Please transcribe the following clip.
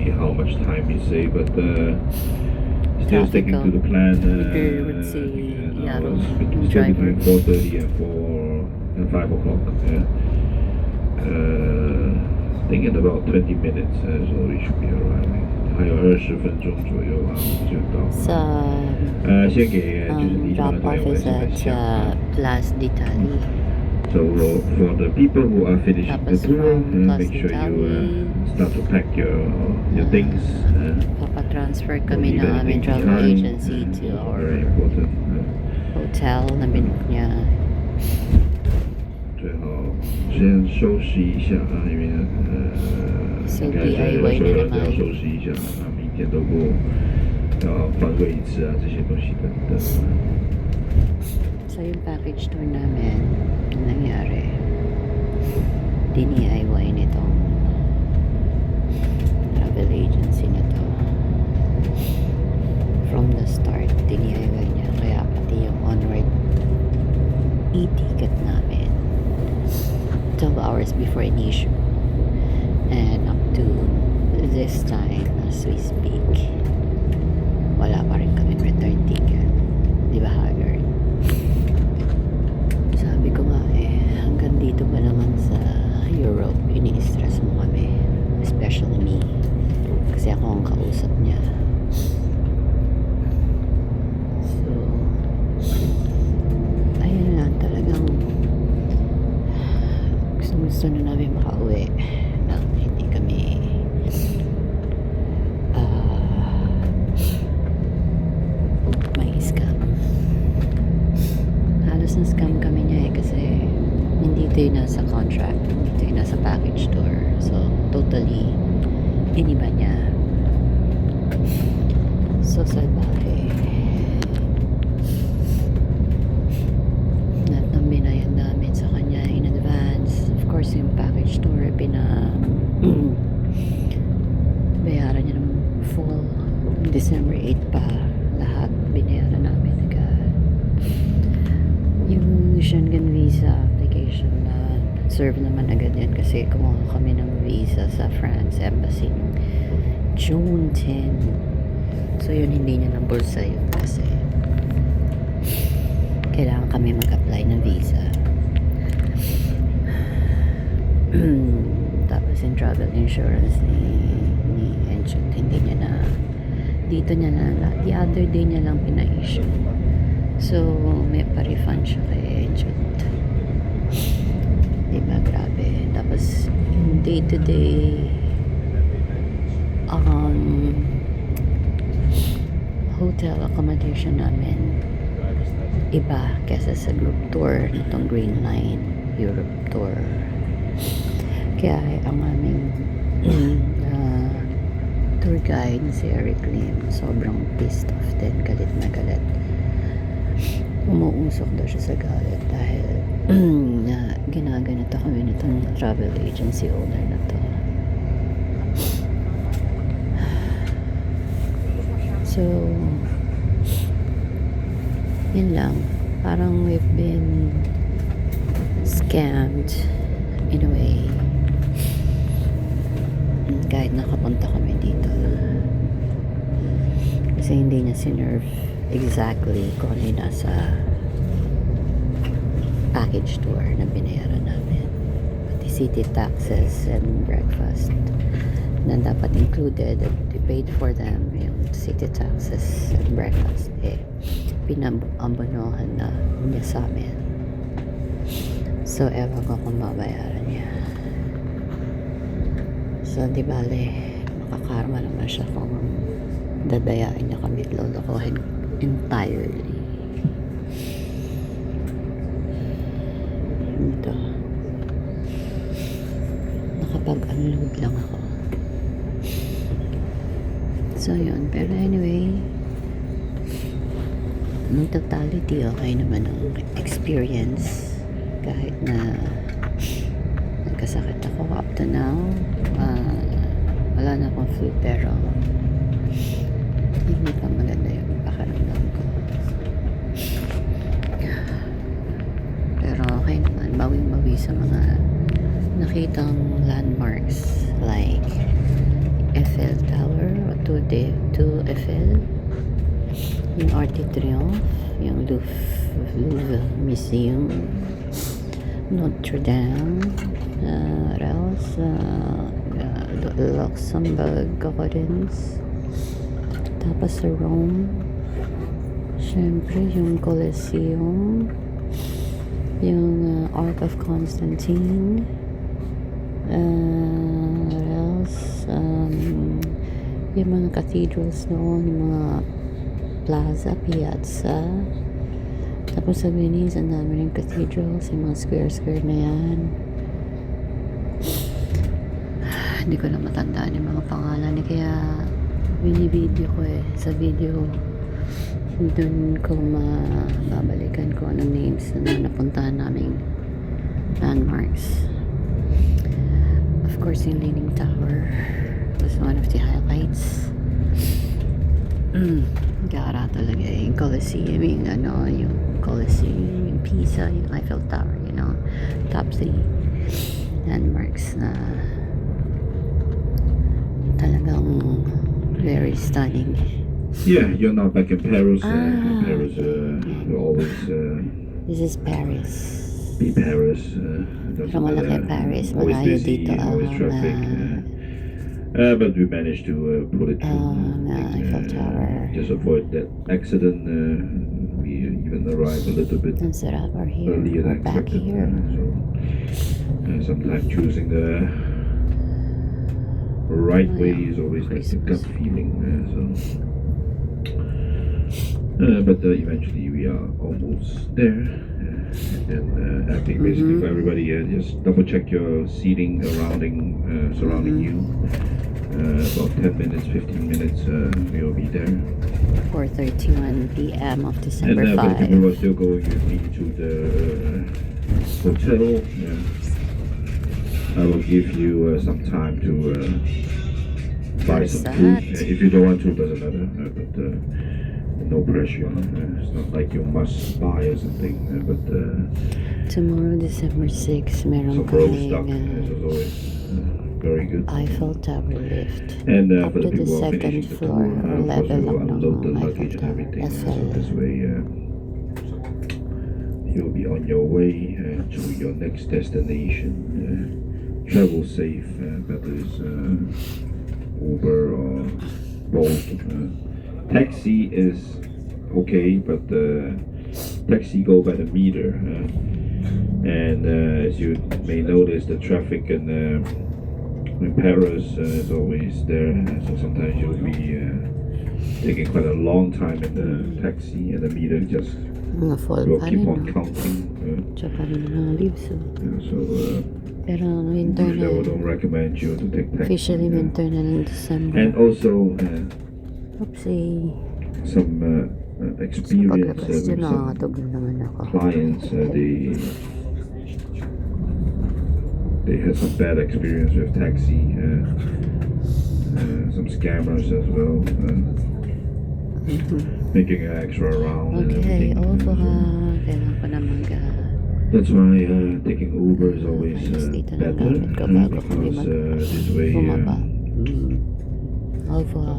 see how much time we save, but still sticking to the plan. There would say, yeah, Still driver. between 4:30 and 5 o'clock. Yeah. I think in about 20 minutes, so we should be arriving. 还有20分钟左右啊，我们就到了。先给就是地方的 drop 朋友 off 们 is 先分 at 享啊。Place d'Italie. So for the people who are finishing the Tapos tour, from make sure you Italy, start to pack your things. Papa-transfer Don't kami leave ng aming anything travel behind. agency to Those are our very important. hotel na binook niya. 最好先休息一下啊，因为So 应该是 DIY 所有人都na 要 naman. 休息一下，那明天都不要换位置啊，这些东西等等。So yung package tour namin, yung nangyari, DIY nitong travel agency na to. From the start, DIY niya. Kaya pati yung onward e-ticket namin 12 hours before in-issue. And up to this time, as we speak, wala pa rin kaming return ticket. Di ba, Haggard? Sabi ko nga hanggang dito ba naman sa Europe, ini-stress mo kami. Especially me. Kasi ako ang kausap niya. So, ayun na, talagang gusto na namin makauwi nang hindi kami may scam. Halos na scam kami niya kasi hindi ito yung nasa contract, hindi ito yung nasa package tour. So, totally iniba niya. So, salbahe. Lahat ng binayan namin sa kanya in advance. Of course, yung package tour, bayaran niya ng full December 8 pa. Lahat binayaran namin agad. Yung Schengen visa application na serve naman agad yan kasi kumuha kami ng visa sa France Embassy June 10. So yun, hindi niya nabulsa yun kasi kailangan kami mag-apply ng visa. Tapos yung travel insurance ni Enchut, hindi niya na dito niya na the other day niya lang pina-issue. So may pa-refund siya kay Enchut. Diba, grabe. Tapos yung day-to-day hotel accommodation namin iba kesa sa group tour nitong Green Line Europe tour. Kaya ang aming tour guide si Eric Lim sobrang pissed off din, galit na galit. Umuusok daw siya sa galit dahil na ginaganito kami nitong travel agency owner na to. So yun lang, parang we've been scammed in a way kahit nakapunta kami dito kasi hindi niya sinerve exactly kung ano yung nasa package tour na binayaran namin, pati city taxes and breakfast na dapat included at we paid for them, yung city taxes and breakfast pinambonohan na niya sa amin. So ewan ko kung babayaran niya. So di bale makakarma naman siya kung dadayain niya kami, lolokohin entirely. Ito, nakapag-unload lang ako. So yun, pero anyway, in totality okay naman ang experience kahit na nagkasakit ako up to now. Wala na akong flu pero hindi pa maganda yung pakiramdam ko, pero okay naman, bawing-bawi sa mga nakitang landmarks like Eiffel Tower o to Eiffel, yung Arc de Triomphe, yung Louvre Museum, Notre Dame, what else? Luxembourg Gardens, tapos sa Rome, syempre yung Colosseum, yung Arc of Constantine, what else? Yung mga cathedrals noon, yung mga plaza, piazza. Tapos sa Venice, ang dami rin cathedrals, yung mga square na yan. Hindi ko na matandaan yung mga pangalan, kaya binibideo ko sa video doon ko mababalikan ko anong names na napuntahan naming landmarks. Of course, yung Leaning Tower was one of the highlights. Gara talaga yung Colosseum, yung Colosseum, yung Pisa, yung Eiffel Tower, top 3 landmarks na talagang very stunning. Yeah, you're not back in Paris. Paris will always This is Paris. be Paris. Pero malaki Paris, always malayo busy, dito always traffic. But we managed to pull it through. Eiffel Tower. Just avoid that accident. We even arrived a little bit Ang sarap, we're here. earlier We're than back expected. here. Sometimes choosing the right way is always like a gut feeling. But eventually we are almost there. And then I think basically for everybody, just double check your seating surrounding you. About 10 minutes, 15 minutes, we will be there. 4:31 p.m. of And December for the 5. people who are still going with me to the hotel, I will give you some time to buy Where's some food. that? If you don't want to, doesn't matter. But no pressure. It's not like you must buy or something. But Tomorrow, December 6, meron some road stock kaming is always very good. Eiffel Tower lift. And Up for to the the people who are second finishing the floor tour, or of course, level we will lang unload the ng Eiffel luggage and Tower. everything. So Eiffel. this way, you'll be on your way to your next destination. Travel safe, whether it's Uber or Bolt. Taxi is okay, but taxi go by the meter. And as you may notice, the traffic in Paris is always there. So sometimes you'll be taking quite a long time in the taxi, and the meter just Mga fall will pa keep rin, on no? counting. Tsaka rin mga leaves, So Pero winter usually I na. don't recommend you to take taxi. Officially winter na ng December. And also Oopsie. some Sa experience paglabas with dyan, some nakakatog na naman ako. clients. They had some bad experience with taxi. Some scammers as well, making an extra round. And Okay, everything. opo ha. Kailangan ko na That's why taking Uber is always Alas dito na better gamit ko bago kami because this way bumaba. Opo ha.